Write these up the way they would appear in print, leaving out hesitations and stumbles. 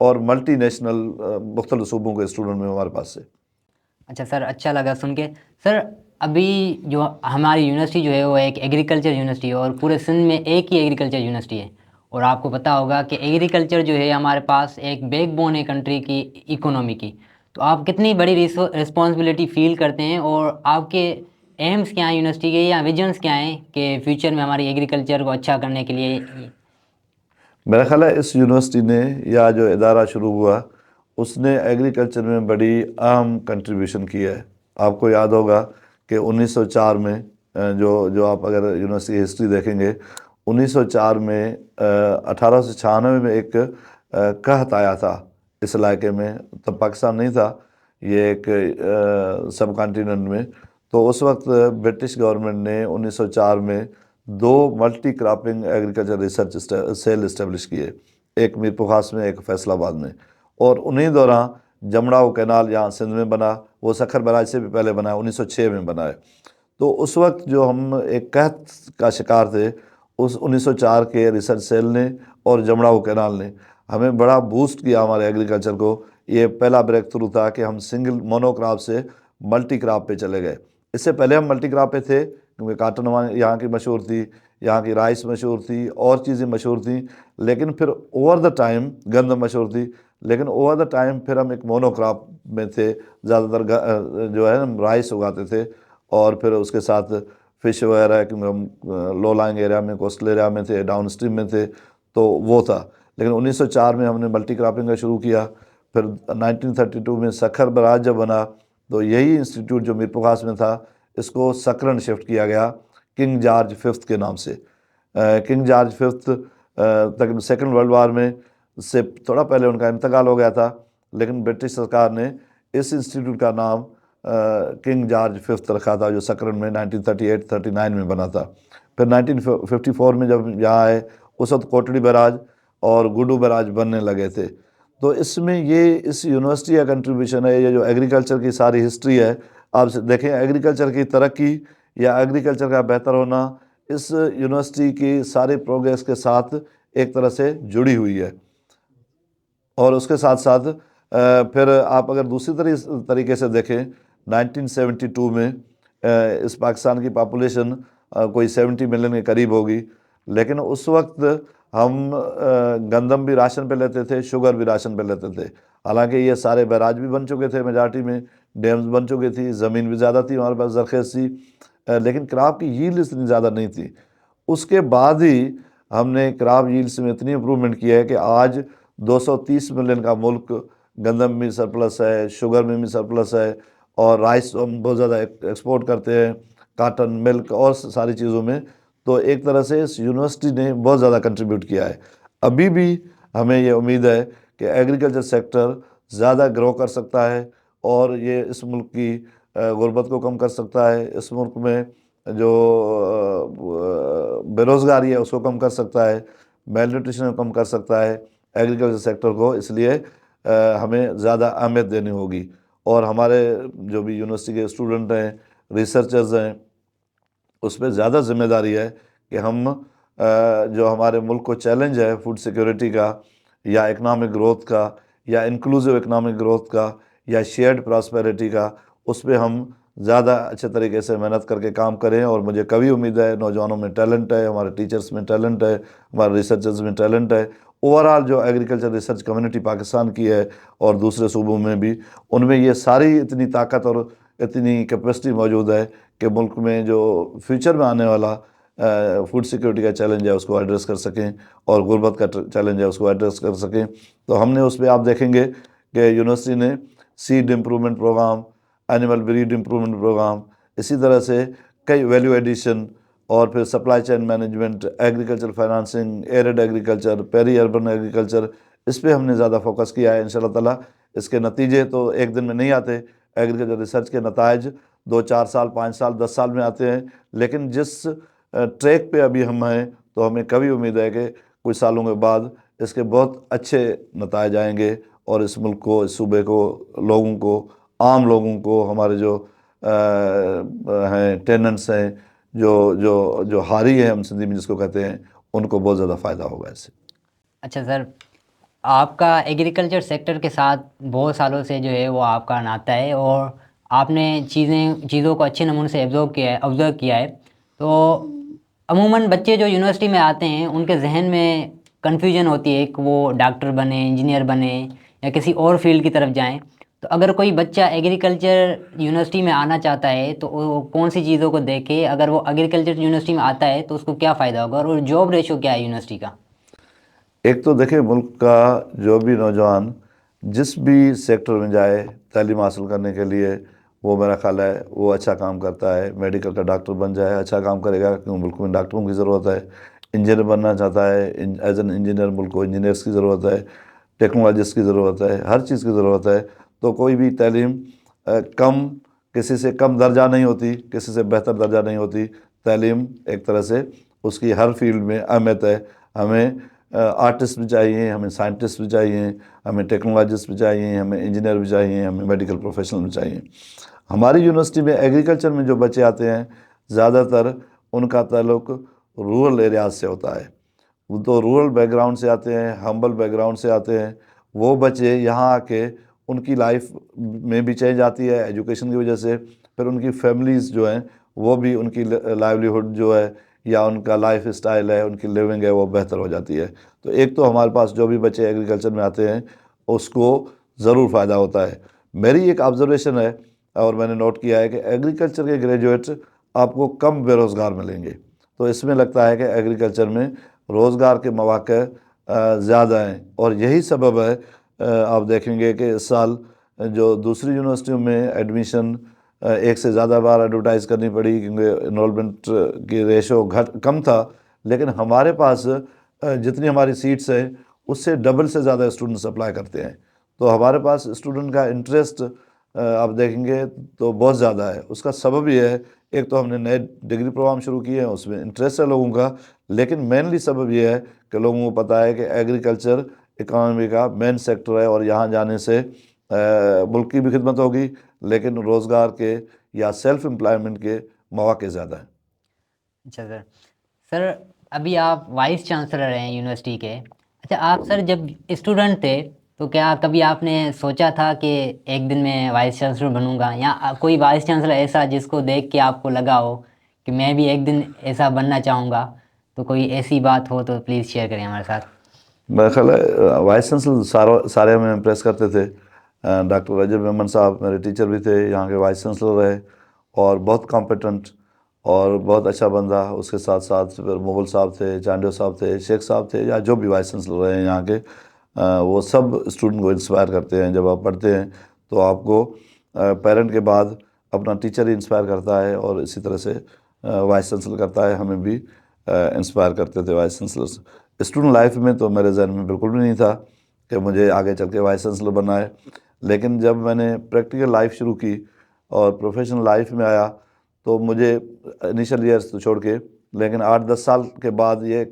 اور multi national مختلف صوبوں کے اسٹوڈنٹ میں ہمارے پاس سے. اچھا سر، اچھا لگا سن کے. سر ابھی جو ہماری یونیورسٹی جو ہے وہ ایک ایگریکلچر یونیورسٹی ہے، اور پورے سندھ میں ایک ہی ایگریکلچر یونیورسٹی ہے. اور آپ کو پتہ ہوگا کہ ایگریکلچر جو ہے ہمارے پاس ایک بیک بون ہے کنٹری کی اکانومی کی. تو آپ کتنی بڑی رسپانسبلٹی فیل کرتے ہیں، اور آپ کے ایمس کیا ہیں یونیورسٹی کے، یا ویژنس کیا ہیں کہ فیوچر میں ہماری ایگریکلچر کو اچھا کرنے کے لیے؟ میرا خیال ہے اس یونیورسٹی نے یا جو ادارہ شروع ہوا اس نے ایگریکلچر میں بڑی اہم کنٹریبیوشن کی ہے. آپ کو یاد ہوگا کہ 1904 میں جو آپ اگر یونیورسٹی کی ہسٹری دیکھیں گے، 1904 میں 1896 میں ایک قحط آیا تھا اس علاقے میں. تب پاکستان نہیں تھا، یہ ایک سب کانٹیننٹ میں. تو اس وقت برٹش گورنمنٹ نے 1904 میں 2 multi cropping agriculture research cell establish کیے، ایک میر پخاس میں، ایک فیصل آباد میں. اور انہی دوران جمڑاؤ کینال یہاں سندھ میں بنا، وہ سکھر براج سے بھی پہلے بنا ہے، 1906 میں بنا ہے. تو اس وقت جو ہم ایک قحط کا شکار تھے، اس 1904 کے ریسرچ سیل نے اور جمڑاؤ کینال نے ہمیں بڑا بوسٹ کیا ہمارے ایگریکلچر کو. یہ پہلا بریک تھرو تھا کہ ہم سنگل مونو کراپ سے ملٹی کراپ پہ چلے گئے. اس سے پہلے ہم ملٹی کراپ پہ تھے کیونکہ کاٹن یہاں کی مشہور تھی، یہاں کی رائس مشہور تھی، اور چیزیں مشہور تھیں. لیکن پھر اوور دا ٹائم گندم مشہور تھی، لیکن اوور دا ٹائم پھر ہم ایک مونو کراپ میں تھے. زیادہ تر جو ہے ہم رائس اگاتے تھے، اور پھر اس کے ساتھ فش وغیرہ، کیونکہ ہم لو لائنگ ایریا میں، کوسٹل ایریا میں تھے، ڈاؤن اسٹریم میں تھے، تو وہ تھا. لیکن 1904 میں ہم نے ملٹی کراپنگ کا شروع کیا. پھر 1932 میں سکھر براج جب بنا تو یہی انسٹیٹیوٹ جو میر پخاس میں تھا، اس کو سکرن شفٹ کیا گیا کنگ جارج ففتھ کے نام سے. کنگ جارج ففتھ تقریباً سیکنڈ ورلڈ وار میں سے تھوڑا پہلے ان کا انتقال ہو گیا تھا، لیکن برٹش سرکار نے اس انسٹیٹیوٹ کا نام کنگ جارج ففتھ رکھا تھا، جو سکرن میں 1938-39 میں بنا تھا. پھر 1954 میں جب یہاں آئے، اس وقت کوٹڑی بیراج اور گڈو بیراج بننے لگے تھے. تو اس میں یہ اس یونیورسٹی کا کنٹریبیوشن ہے. یہ جو ایگریکلچر کی ساری ہسٹری ہے، آپ دیکھیں ایگریکلچر کی ترقی یا ایگریکلچر کا بہتر ہونا اس یونیورسٹی کی سارے پروگریس کے ساتھ ایک طرح سے جڑی ہوئی ہے. اور اس کے ساتھ ساتھ پھر آپ اگر دوسری طریقے سے دیکھیں، 1972 میں اس پاکستان کی پاپولیشن کوئی 70 ملین کے قریب ہوگی، لیکن اس وقت ہم گندم بھی راشن پہ لیتے تھے، شوگر بھی راشن پہ لیتے تھے. حالانکہ یہ سارے بیراج بھی بن چکے تھے، میجارٹی میں ڈیمز بن چکی تھی، زمین بھی زیادہ تھی ہمارے پاس، زرخیز تھی، لیکن کراپ کی ییلڈ اتنی زیادہ نہیں تھی. اس کے بعد ہی ہم نے کراپ ییلڈس میں اتنی امپرومنٹ کی ہے کہ آج 230 ملین کا ملک گندم میں سرپلس ہے، شوگر میں بھی سرپلس ہے، اور رائس ہم بہت زیادہ ایکسپورٹ کرتے ہیں، کاٹن، ملک اور ساری چیزوں میں. تو ایک طرح سے اس یونیورسٹی نے بہت زیادہ کنٹریبیوٹ کیا ہے. ابھی بھی ہمیں یہ امید ہے کہ ایگریکلچر سیکٹر زیادہ گرو کر سکتا ہے، اور یہ اس ملک کی غربت کو کم کر سکتا ہے، اس ملک میں جو بے روزگاری ہے اس کو کم کر سکتا ہے، میل نیوٹریشن کو کم کر سکتا ہے. ایگریکلچر سیکٹر کو اس لیے ہمیں زیادہ اہمیت دینی ہوگی. اور ہمارے جو بھی یونیورسٹی کے اسٹوڈنٹ ہیں، ریسرچرز ہیں، اس پہ زیادہ ذمہ داری ہے کہ ہم جو ہمارے ملک کو چیلنج ہے فوڈ سیکیورٹی کا، یا اکنامک گروتھ کا، یا انکلوزیو اکنامک گروتھ کا، یا شیئرڈ پراسپیرٹی کا، اس پہ ہم زیادہ اچھے طریقے سے محنت کر کے کام کریں. اور مجھے کبھی امید ہے نوجوانوں میں ٹیلنٹ ہے، ہمارے ٹیچرز میں ٹیلنٹ ہے، ہمارے ریسرچرز میں ٹیلنٹ ہے. اوورآل جو ایگریکلچر ریسرچ کمیونٹی پاکستان کی ہے اور دوسرے صوبوں میں بھی، ان میں یہ ساری اتنی طاقت اور اتنی کیپیسٹی موجود ہے کہ ملک میں جو فیوچر میں آنے والا فوڈ سیکیورٹی کا چیلنج ہے اس کو ایڈریس کر سکیں، اور غربت کا چیلنج ہے اس کو ایڈریس کر سکیں. تو ہم نے اس پہ آپ دیکھیں گے کہ یونیورسٹی نے seed improvement programme, animal breed improvement programme, اسی طرح سے کئی ویلیو ایڈیشن، اور پھر supply chain management, agriculture financing, arid agriculture, peri urban agriculture, اس پہ ہم نے زیادہ فوکس کیا ہے. انشاءاللہ تعالیٰ اس کے نتیجے تو ایک دن میں نہیں آتے، ایگریکلچر ریسرچ کے نتائج 2-4 سال، 5 سال، 10 سال میں آتے ہیں. لیکن جس ٹریک پہ ابھی ہم ہیں، تو ہمیں کبھی امید ہے کہ کچھ سالوں کے بعد اس کے بہت اچھے نتائج آئیں گے، اور اس ملک کو، اس صوبے کو، لوگوں کو، عام لوگوں کو، ہمارے جو ہیں ٹیننٹس ہیں، جو حاری ہیں ہم سندھی میں جس کو کہتے ہیں، ان کو بہت زیادہ فائدہ ہوگا اس سے. اچھا سر، آپ کا ایگریکلچر سیکٹر کے ساتھ بہت سالوں سے جو ہے وہ آپ کا ناتا ہے اور آپ نے چیزوں کو اچھے نمونے سے آبزرو کیا ہے. تو عموماً بچے جو یونیورسٹی میں آتے ہیں ان کے ذہن میں کنفیوژن ہوتی ہے کہ وہ ڈاکٹر بنے, انجینئر بنے یا کسی اور فیلڈ کی طرف جائیں. تو اگر کوئی بچہ ایگریکلچر یونیورسٹی میں آنا چاہتا ہے تو وہ کون سی چیزوں کو دیکھے؟ اگر وہ ایگریکلچر یونیورسٹی میں آتا ہے تو اس کو کیا فائدہ ہوگا, اور جاب ریشو کیا ہے یونیورسٹی کا؟ ایک تو دیکھیں ملک کا جو بھی نوجوان جس بھی سیکٹر میں جائے تعلیم حاصل کرنے کے لیے, وہ میرا خیال ہے وہ اچھا کام کرتا ہے. میڈیکل کا ڈاکٹر بن جائے اچھا کام کرے گا, کیونکہ ملک میں ڈاکٹروں کی ضرورت ہے. انجینئر بننا چاہتا ہے, ایز این انجینئر ملک کو انجینئرس کی ضرورت ہے, ٹیکنالوجسٹ کی ضرورت ہے, ہر چیز کی ضرورت ہے. تو کوئی بھی تعلیم کسی سے کم درجہ نہیں ہوتی, کسی سے بہتر درجہ نہیں ہوتی. تعلیم ایک طرح سے اس کی ہر فیلڈ میں اہمیت ہے. ہمیں آرٹسٹ بھی چاہیے, ہمیں سائنٹسٹ بھی چاہیے, ہمیں ٹیکنالوجسٹ بھی چاہیے, ہمیں انجینئر بھی چاہیے, ہمیں میڈیکل پروفیشنل بھی چاہیے. ہماری یونیورسٹی میں ایگریکلچر میں جو بچے آتے ہیں زیادہ تر ان کا تعلق رورل ایریاز سے ہوتا ہے. وہ تو رورل بیک گراؤنڈ سے آتے ہیں, ہمبل بیک گراؤنڈ سے آتے ہیں. وہ بچے یہاں آ کے ان کی لائف میں بھی چینج آتی ہے ایجوکیشن کی وجہ سے. پھر ان کی فیملیز جو ہیں وہ بھی ان کی لائیولیہڈ جو ہے یا ان کا لائف اسٹائل ہے, ان کی لیونگ ہے, وہ بہتر ہو جاتی ہے. تو ایک تو ہمارے پاس جو بھی بچے ایگریکلچر میں آتے ہیں اس کو ضرور فائدہ ہوتا ہے. میری ایک آبزرویشن ہے اور میں نے نوٹ کیا ہے کہ ایگریکلچر کے گریجویٹ آپ کو کم بے روزگار ملیں گے. تو اس میں لگتا ہے کہ ایگریکلچر میں روزگار کے مواقع زیادہ ہیں, اور یہی سبب ہے آپ دیکھیں گے کہ اس سال جو دوسری یونیورسٹیوں میں ایڈمیشن ایک سے زیادہ بار ایڈورٹائز کرنی پڑی کیونکہ انرولمنٹ کی ریشو کم تھا, لیکن ہمارے پاس جتنی ہماری سیٹس ہیں اس سے ڈبل سے زیادہ اسٹوڈنٹس اپلائی کرتے ہیں. تو ہمارے پاس اسٹوڈنٹ کا انٹرسٹ آپ دیکھیں گے تو بہت زیادہ ہے. اس کا سبب یہ ہے, ایک تو ہم نے نئے ڈگری پروگرام شروع کیے ہیں, اس میں انٹرسٹ ہے لوگوں کا, لیکن مینلی سبب یہ ہے کہ لوگوں کو پتہ ہے کہ ایگریکلچر اکانومی کا مین سیکٹر ہے اور یہاں جانے سے ملک کی بھی خدمت ہوگی, لیکن روزگار کے یا سیلف امپلائمنٹ کے مواقع زیادہ ہیں. اچھا سر. سر ابھی آپ وائس چانسلر ہیں یونیورسٹی کے. اچھا آپ سر جب اسٹوڈنٹ تھے تو کیا کبھی آپ نے سوچا تھا کہ ایک دن میں وائس چانسلر بنوں گا, یا کوئی وائس چانسلر ایسا جس کو دیکھ کے آپ کو لگا ہو کہ میں بھی ایک دن ایسا بننا چاہوں گا؟ تو کوئی ایسی بات ہو تو پلیز شیئر کریں ہمارے ساتھ. میرا خیال ہے وائس چانسلر سارے ہمیں امپریس کرتے تھے. ڈاکٹر رجب میمن صاحب میرے ٹیچر بھی تھے, یہاں کے وائس چانسلر رہے اور بہت کمپیٹنٹ اور بہت اچھا بندہ. اس کے ساتھ ساتھ پھر مغل صاحب تھے, چانڈیو صاحب تھے, شیخ صاحب تھے, یا جو بھی وائس چانسلر رہے ہیں یہاں کے, وہ سب اسٹوڈنٹ کو انسپائر کرتے ہیں. جب آپ پڑھتے ہیں تو آپ کو پیرنٹ کے بعد اپنا ٹیچر ہی انسپائر کرتا ہے, اور اسی طرح سے وائس چانسلر کرتا ہے. ہمیں بھی انسپائر کرتے تھے وائس چانسلرس. اسٹوڈنٹ لائف میں تو میرے ذہن میں بالکل بھی نہیں تھا کہ مجھے آگے چل کے وائس چانسلر بننا ہے, لیکن جب میں نے پریکٹیکل لائف شروع کی اور پروفیشنل لائف میں آیا تو مجھے انیشل ایئرس تو چھوڑ کے, لیکن 8-10 سال کے بعد یہ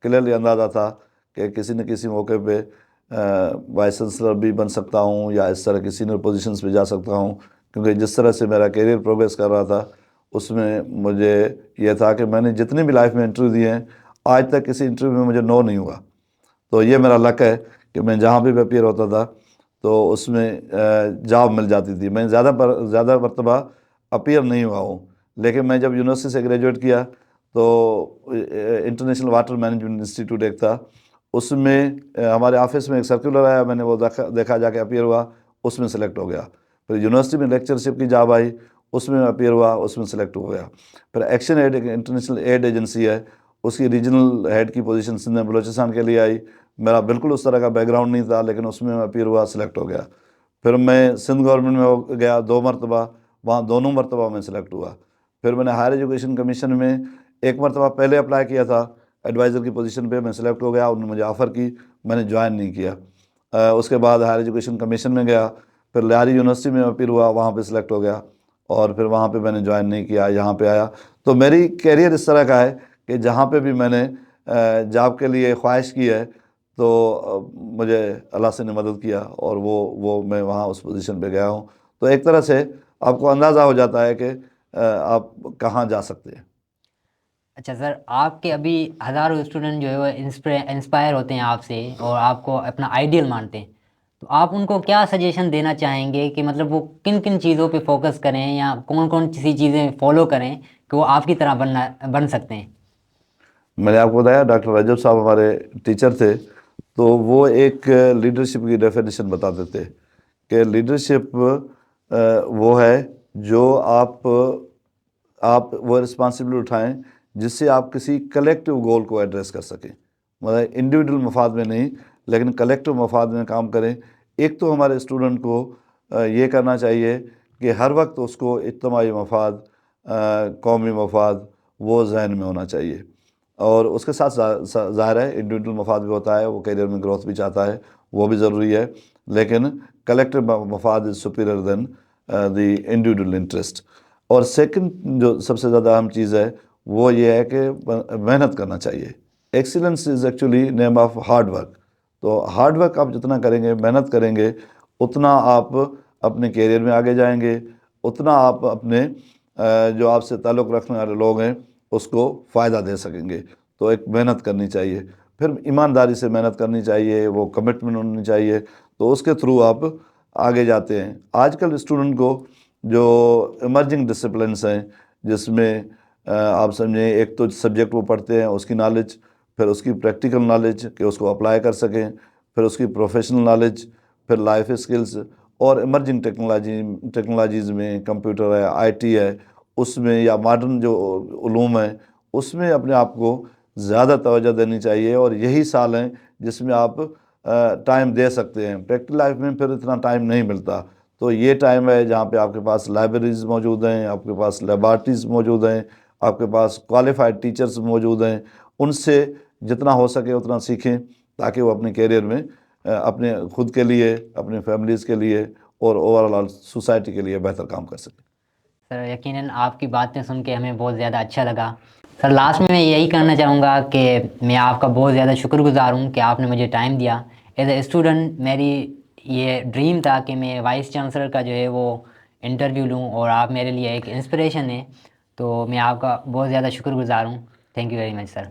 کلیئرلی اندازہ تھا کہ کسی نہ کسی موقع پہ وائس چانسلر بھی بن سکتا ہوں یا اس طرح کی سینئر پوزیشنز پہ جا سکتا ہوں. کیونکہ جس طرح سے میرا کیریئر پروگریس کر رہا تھا اس میں مجھے یہ تھا کہ میں نے جتنی بھی لائف میں انٹرویو دیے ہیں آج تک کسی انٹرویو میں مجھے نو نہیں ہوا. تو یہ میرا لک ہے کہ میں جہاں بھی اپیئر ہوتا تھا تو اس میں جاب مل جاتی تھی. میں زیادہ مرتبہ اپیئر نہیں ہوا ہوں, لیکن میں جب یونیورسٹی سے گریجویٹ کیا تو انٹرنیشنل واٹر مینجمنٹ انسٹیٹیوٹ ایک تھا, اس میں ہمارے آفس میں ایک سرکولر آیا, میں نے وہ دیکھا جا کے اپیئر ہوا, اس میں سلیکٹ ہو گیا. پھر یونیورسٹی میں لیکچرشپ کی جاب آئی, اس میں اپیئر ہوا, اس میں سلیکٹ ہو گیا. پھر ایکشن ایڈ ایک انٹرنیشنل ایڈ ایجنسی ہے, اس کی ریجنل ہیڈ کی پوزیشن سندھ بلوچستان کے لیے آئی. میرا بالکل اس طرح کا بیک گراؤنڈ نہیں تھا, لیکن اس میں اپیئر ہوا, سلیکٹ ہو گیا. پھر میں سندھ گورنمنٹ میں گیا 2 مرتبہ, وہاں دونوں مرتبہ میں سلیکٹ ہوا. پھر میں نے ہائر ایجوکیشن کمیشن میں 1 مرتبہ پہلے اپلائی کیا تھا ایڈوائزر کی پوزیشن پہ, میں سلیکٹ ہو گیا, انہوں نے مجھے آفر کی, میں نے جوائن نہیں کیا. اس کے بعد ہائر ایجوکیشن کمیشن میں گیا, پھر لیاری یونیورسٹی میں اپیئر ہوا, وہاں پہ سلیکٹ ہو گیا, اور پھر وہاں پہ میں نے جوائن نہیں کیا, یہاں پہ آیا. تو میری کیریئر اس طرح کا ہے کہ جہاں پہ بھی میں نے جاب کے لیے خواہش کی ہے تو مجھے اللہ سے نے مدد کیا, اور وہ میں وہاں اس پوزیشن پہ گیا ہوں. تو ایک طرح سے آپ کو اندازہ ہو جاتا ہے کہ آپ کہاں جا سکتے ہیں. اچھا سر، آپ کے ابھی ہزاروں اسٹوڈنٹ جو ہے وہ انسپائر ہوتے ہیں آپ سے اور آپ کو اپنا آئیڈیل مانتے ہیں، تو آپ ان کو کیا سجیشن دینا چاہیں گے کہ مطلب وہ کن کن چیزوں پہ فوکس کریں یا کون کون سی چیزیں فالو کریں کہ وہ آپ کی طرح بن سکتے ہیں؟ میں نے آپ کو بتایا ڈاکٹر رجب صاحب ہمارے ٹیچر تھے، تو وہ ایک لیڈرشپ کی ڈیفینیشن بتاتے تھے کہ لیڈرشپ وہ ہے جو آپ وہ رسپانسبلٹی اٹھائیں جس سے آپ کسی کلیکٹیو گول کو ایڈریس کر سکیں، مطلب انڈیویجول مفاد میں نہیں لیکن کلیکٹیو مفاد میں کام کریں۔ ایک تو ہمارے اسٹوڈنٹ کو یہ کرنا چاہیے کہ ہر وقت اس کو اجتماعی مفاد، قومی مفاد وہ ذہن میں ہونا چاہیے، اور اس کے ساتھ ظاہر ہے انڈیویجول مفاد بھی ہوتا ہے، وہ کیریئر میں گروتھ بھی چاہتا ہے، وہ بھی ضروری ہے، لیکن کلیکٹیو مفاد is superior than the individual interest. اور سیکنڈ جو سب سے زیادہ اہم چیز ہے وہ یہ ہے کہ محنت کرنا چاہیے۔ Excellence is actually name of hard work. تو ہارڈ ورک آپ جتنا کریں گے، محنت کریں گے، اتنا آپ اپنے کیریئر میں آگے جائیں گے، اتنا آپ اپنے جو آپ سے تعلق رکھنے والے لوگ ہیں اس کو فائدہ دے سکیں گے۔ تو ایک محنت کرنی چاہیے، پھر ایمانداری سے محنت کرنی چاہیے، وہ کمٹمنٹ ہونی چاہیے، تو اس کے تھرو آپ آگے جاتے ہیں۔ آج کل اسٹوڈنٹ کو جو ایمرجنگ ڈسپلنس ہیں جس میں آپ سمجھیں ایک تو سبجیکٹ وہ پڑھتے ہیں اس کی نالج، پھر اس کی پریکٹیکل نالج کہ اس کو اپلائی کر سکیں، پھر اس کی پروفیشنل نالج، پھر لائف اسکلز، اور ایمرجنگ ٹیکنالوجیز میں کمپیوٹر ہے، آئی ٹی ہے، اس میں یا ماڈرن جو علوم ہیں اس میں اپنے آپ کو زیادہ توجہ دینی چاہیے، اور یہی سال ہیں جس میں آپ ٹائم دے سکتے ہیں۔ پریکٹیکل لائف میں پھر اتنا ٹائم نہیں ملتا، تو یہ ٹائم ہے جہاں پہ آپ کے پاس لائبریریز موجود ہیں، آپ کے پاس لیبارٹریز موجود ہیں، آپ کے پاس کوالیفائڈ ٹیچرز موجود ہیں، ان سے جتنا ہو سکے اتنا سیکھیں تاکہ وہ اپنے کیریئر میں اپنے خود کے لیے، اپنے فیملیز کے لیے اور اوور آل سوسائٹی کے لیے بہتر کام کر سکیں۔ سر یقیناً آپ کی باتیں سن کے ہمیں بہت زیادہ اچھا لگا۔ سر لاسٹ میں یہی کرنا چاہوں گا کہ میں آپ کا بہت زیادہ شکر گزار ہوں کہ آپ نے مجھے ٹائم دیا۔ ایز اے اسٹوڈنٹ میری یہ ڈریم تھا کہ میں وائس چانسلر کا جو ہے وہ انٹرویو لوں، اور آپ میرے لیے ایک انسپریشن ہیں، تو میں آپ کا بہت زیادہ شکر گزار ہوں۔ Thank you very much sir.